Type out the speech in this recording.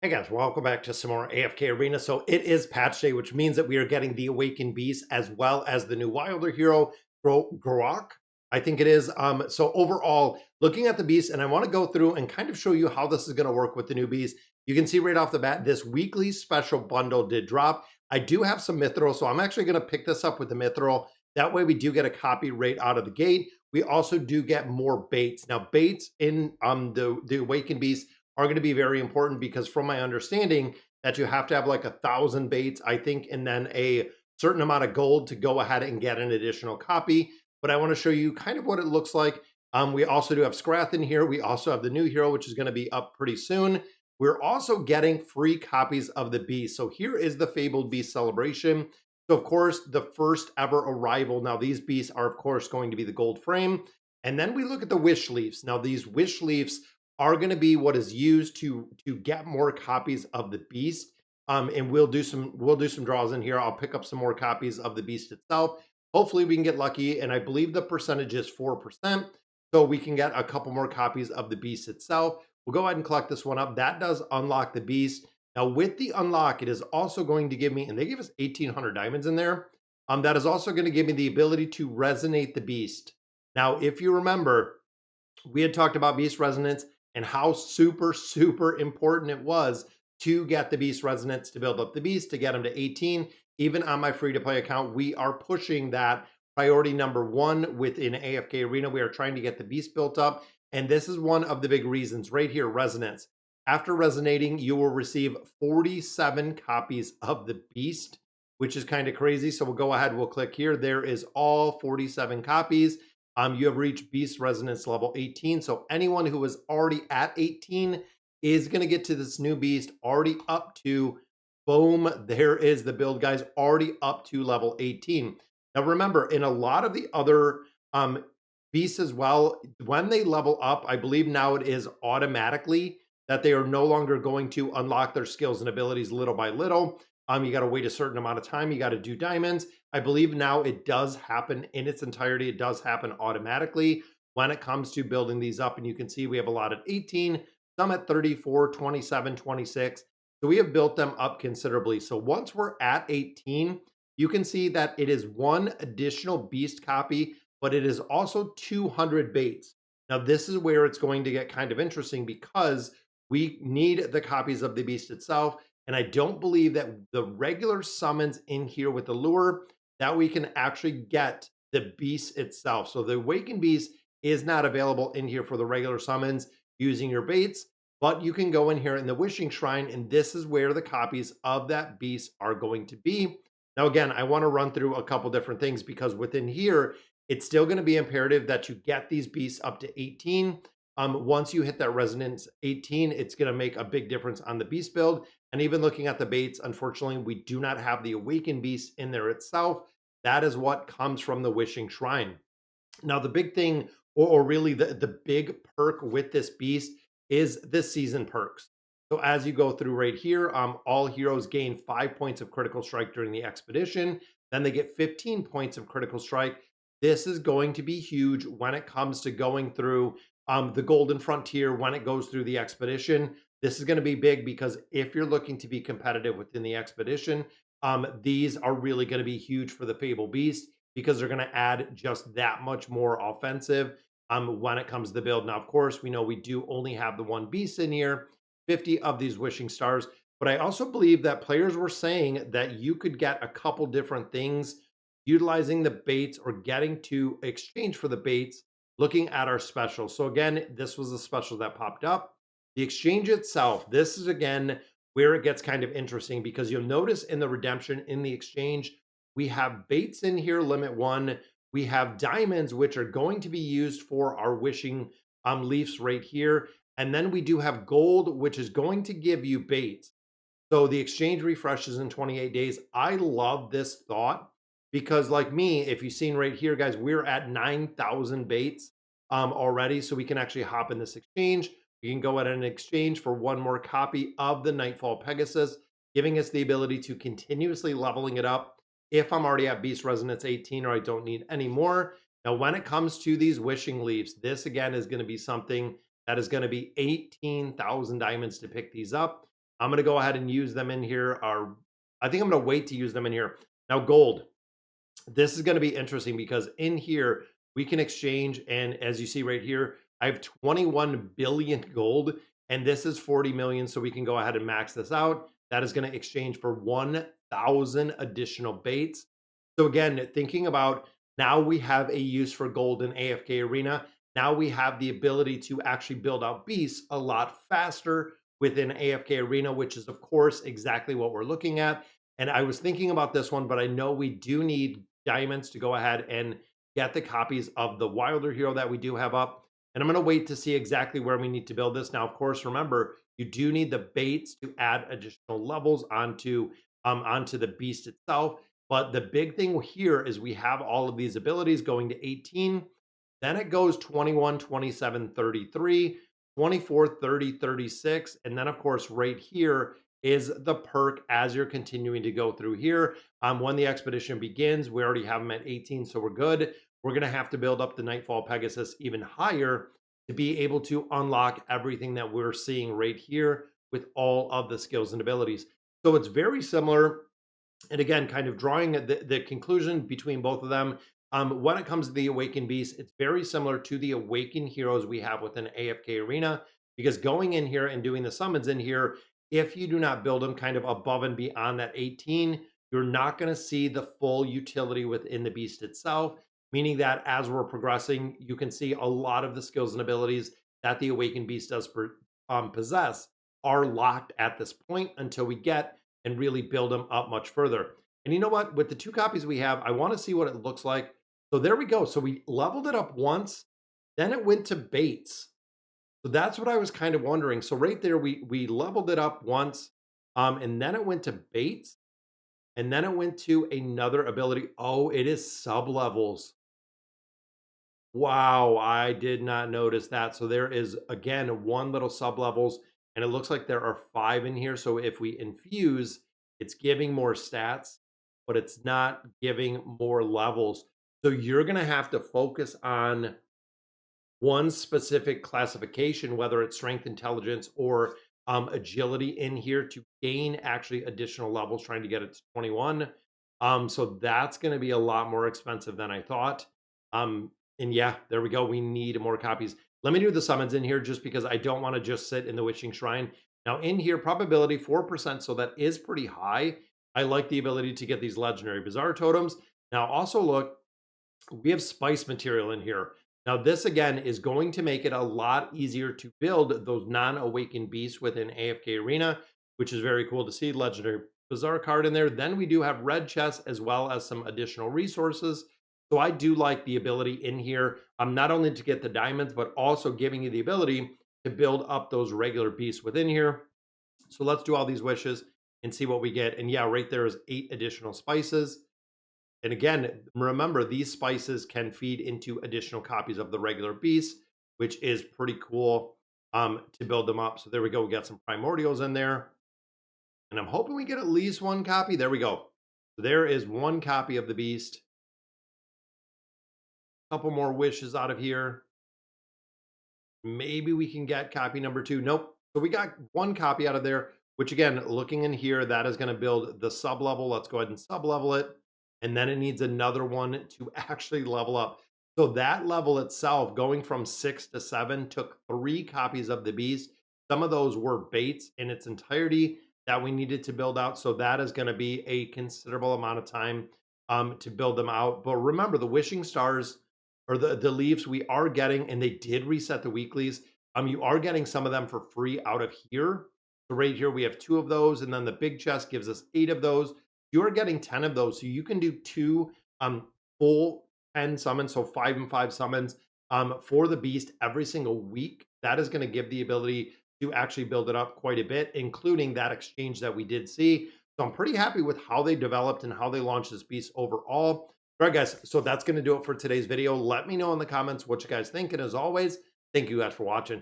Hey guys, welcome back to some more AFK Arena. So it is patch day, which means that we are getting the Awakened Beast as well as the new Wilder hero, Grok, I think it is. So overall, looking at the beast, and I want to go through and kind of show you how this is going to work with the new beast. You can see right off the bat, this weekly special bundle did drop. I do have some Mithril, so I'm actually going to pick this up with the Mithril. That way we do get a copy right out of the gate. We also do get more baits. Now, baits in the Awakened Beast are going to be very important because from my understanding that you have to have like 1,000 baits, I think, and then a certain amount of gold to go ahead and get an additional copy. But I want to show you kind of what it looks like. We also do have Scrath in here. We also have the new hero, which is going to be up pretty soon. We're also getting free copies of the beast. So here is the Fabled Beast Celebration. So of course, the first ever arrival. Now these beasts are of course going to be the gold frame. And then we look at the wish leaves. Now these wish leaves are going to be what is used to get more copies of the beast. And we'll do some draws in here. I'll pick up some more copies of the beast itself. Hopefully we can get lucky, and I believe the percentage is 4%, so we can get a couple more copies of the beast itself. We'll go ahead and collect this one up. That does unlock the beast. Now with the unlock, it is also going to give me, and they give us 1,800 diamonds in there. That is also going to give me the ability to resonate the beast. Now, if you remember, we had talked about beast resonance and how super important it was to get the beast resonance to build up the beast, to get them to 18. Even on my free to play account, we are pushing that priority number 1 within AFK Arena. We are trying to get the beast built up. And this is one of the big reasons right here, resonance. After resonating, you will receive 47 copies of the beast, which is kind of crazy. So we'll go ahead, we'll click here. There is all 47 copies. You have reached Beast Resonance level 18. So anyone who is already at 18 is going to get to this new beast already up to, boom, there is the build, guys, already up to level 18. Now remember, in a lot of the other beasts as well, when they level up, I believe now it is automatically that they are no longer going to unlock their skills and abilities little by little. You got to wait a certain amount of time. You got to do diamonds. I believe now it does happen in its entirety. It does happen automatically when it comes to building these up. And you can see we have a lot at 18, some at 34, 27, 26. So we have built them up considerably. So once we're at 18, you can see that it is one additional beast copy, but it is also 200 baits. Now this is where it's going to get kind of interesting because we need the copies of the beast itself. And I don't believe that the regular summons in here with the lure that we can actually get the beast itself. So the Awakened Beast is not available in here for the regular summons using your baits, but you can go in here in the Wishing Shrine, and this is where the copies of that beast are going to be. Now, again, I want to run through a couple different things because within here, it's still going to be imperative that you get these beasts up to 18. Once you hit that resonance 18, it's going to make a big difference on the beast build. And even looking at the baits, unfortunately, we do not have the Awakened Beast in there itself. That is what comes from the Wishing Shrine. Now, the big thing, or really the big perk with this beast is the season perks. So as you go through right here, all heroes gain 5 points of critical strike during the expedition. Then they get 15 points of critical strike. This is going to be huge when it comes to going through the Golden Frontier, when it goes through the expedition. This is going to be big because if you're looking to be competitive within the expedition, these are really going to be huge for the Fable Beast because they're going to add just that much more offensive when it comes to the build. Now, of course, we know we do only have the one beast in here, 50 of these Wishing Stars, but I also believe that players were saying that you could get a couple different things utilizing the baits or getting to exchange for the baits looking at our special. So again, this was a special that popped up. The exchange itself, this is again where it gets kind of interesting because you'll notice in the redemption in the exchange, we have baits in here, limit 1. We have diamonds, which are going to be used for our wishing leaves right here. And then we do have gold, which is going to give you baits. So the exchange refreshes in 28 days. I love this thought because like me, if you've seen right here, guys, we're at 9,000 baits already. So we can actually hop in this exchange. We can go at an exchange for one more copy of the Nightfall Pegasus, giving us the ability to continuously leveling it up if I'm already at Beast Resonance 18 or I don't need any more. Now, when it comes to these wishing leaves, this again is going to be something that is going to be 18,000 diamonds to pick these up. I'm going to go ahead and use them in here. I think I'm going to wait to use them in here. Now, gold. This is going to be interesting because in here we can exchange, and as you see right here, I have 21 billion gold, and this is 40 million, so we can go ahead and max this out. That is going to exchange for 1,000 additional baits. So again, thinking about, now we have a use for gold in AFK Arena. Now we have the ability to actually build out beasts a lot faster within AFK Arena, which is of course exactly what we're looking at. And I was thinking about this one, but I know we do need diamonds to go ahead and get the copies of the Wilder hero that we do have up. And I'm going to wait to see exactly where we need to build this. Now, of course, remember, you do need the baits to add additional levels onto the beast itself. But the big thing here is we have all of these abilities going to 18. Then it goes 21, 27, 33, 24, 30, 36. And then, of course, right here is the perk as you're continuing to go through here. When the expedition begins, we already have them at 18, so we're good. We're going to have to build up the Nightfall Pegasus even higher to be able to unlock everything that we're seeing right here with all of the skills and abilities. So it's very similar. And again, kind of drawing the conclusion between both of them. When it comes to the Awakened Beast, it's very similar to the Awakened Heroes we have within AFK Arena, because going in here and doing the summons in here, if you do not build them kind of above and beyond that 18, you're not going to see the full utility within the beast itself, meaning that as we're progressing, you can see a lot of the skills and abilities that the Awakened Beast does possess are locked at this point until we get and really build them up much further. And you know what? With the 2 copies we have, I want to see what it looks like. So there we go. So we leveled it up once, then it went to baits. So that's what I was kind of wondering. So right there, we leveled it up once, and then it went to baits, and then it went to another ability. Oh, it is sub levels. Wow, I did not notice that. So there is again 1 little sub levels, and it looks like there are 5 in here. So if we infuse, it's giving more stats, but it's not giving more levels. So you're going to have to focus on one specific classification, whether it's strength, intelligence, or agility in here to gain actually additional levels, trying to get it to 21. So that's going to be a lot more expensive than I thought. And yeah, there we go. We need more copies. Let me do the summons in here just because I don't want to just sit in the Witching Shrine. Now in here, probability 4%, so that is pretty high. I like the ability to get these legendary bizarre totems. Now also look, we have spice material in here. Now this again is going to make it a lot easier to build those non-awakened beasts within AFK Arena, which is very cool to see. Legendary bizarre card in there. Then we do have red chests as well as some additional resources. So I do like the ability in here, not only to get the diamonds, but also giving you the ability to build up those regular beasts within here. So let's do all these wishes and see what we get. And yeah, right there is 8 additional spices. And again, remember, these spices can feed into additional copies of the regular beasts, which is pretty cool to build them up. So there we go. We got some primordials in there. And I'm hoping we get at least 1 copy. There we go. So there is 1 copy of the beast. A couple more wishes out of here. Maybe we can get copy number 2. Nope. So we got 1 copy out of there, which again, looking in here, that is going to build the sub level. Let's go ahead and sub level it. And then it needs another one to actually level up. So that level itself, going from 6 to 7, took 3 copies of the beast. Some of those were baits in its entirety that we needed to build out. So that is going to be a considerable amount of time to build them out. But remember, the wishing stars, or the leaves, we are getting, and they did reset the weeklies. You are getting some of them for free out of here. So right here we have 2 of those, and then the big chest gives us 8 of those. You're getting 10 of those, so you can do 2 full 10 summons, so 5 and 5 summons for the beast every single week. That is going to give the ability to actually build it up quite a bit, including that exchange that we did see. So I'm pretty happy with how they developed and how they launched this beast overall. All right, guys, so that's going to do it for today's video. Let me know in the comments what you guys think, and as always, thank you guys for watching.